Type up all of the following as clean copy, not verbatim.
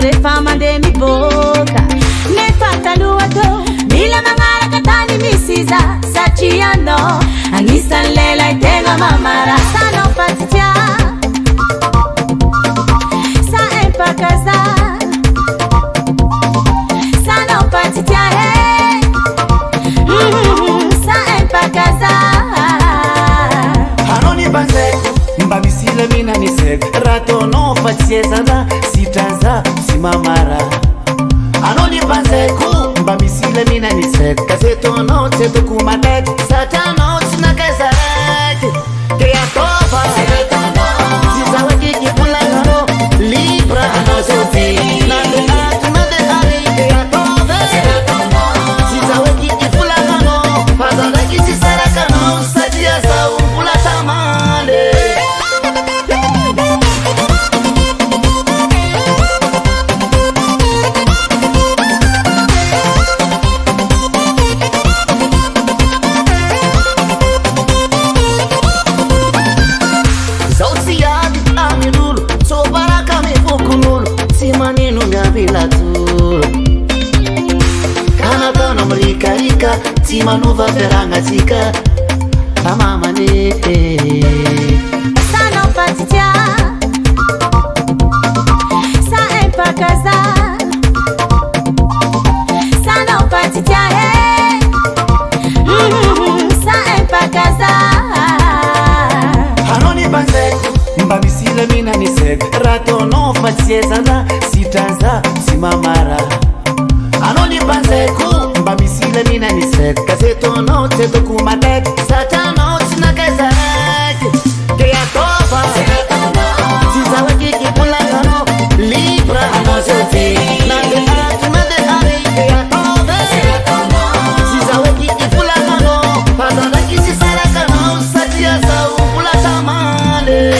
rehefa mandeha miboaka nefa taloha tao mila magnaraka tany misy iza satria anao agnisan'ny lehilahy tegna mamara sanao patitia sa empakaza sanao patitia sa empakaza anoni banzeko mba misila mina niseko ratono fatsiezana sitraza si mamara anoni banzeko mba misila mina niseko kasetono tsetoko matety satranao tsy nakaizaky ke atova sizawakiki pulangano libra anao zoti nande atu nande ari ke atova sizawakiki pulangano fazandaki sisarakanao satia zau pula tamale si manuva verangazika amamane sanao patitia sa empakaza sanao patitia sa empakaza anoni banzeko mba misila mina niseko ratono fatsiezana sitraza si mamara anoni banzeko mba misila mina niseko kasetono tsetoko matety satranao tsy nakaizaky ke atova sizawakiki pulangano libra anao zoti nande atu nande ari ke atova sizawakiki pulangano fazandaki sisarakanao satia zau pula tamale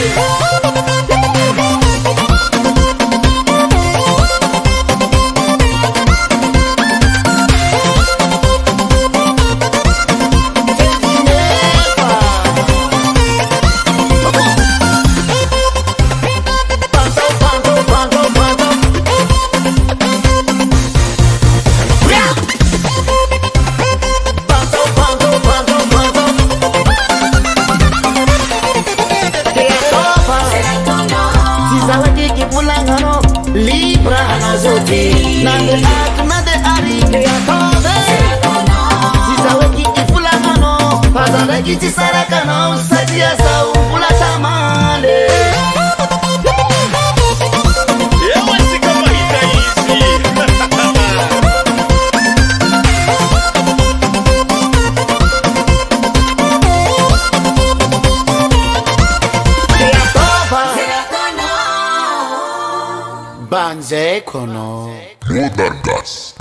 libra anazoti nande atu nande ari ke atove sizawakiki fulangano fazandaki tisarakano satia zau pula tamale Banzai kono. More than guts.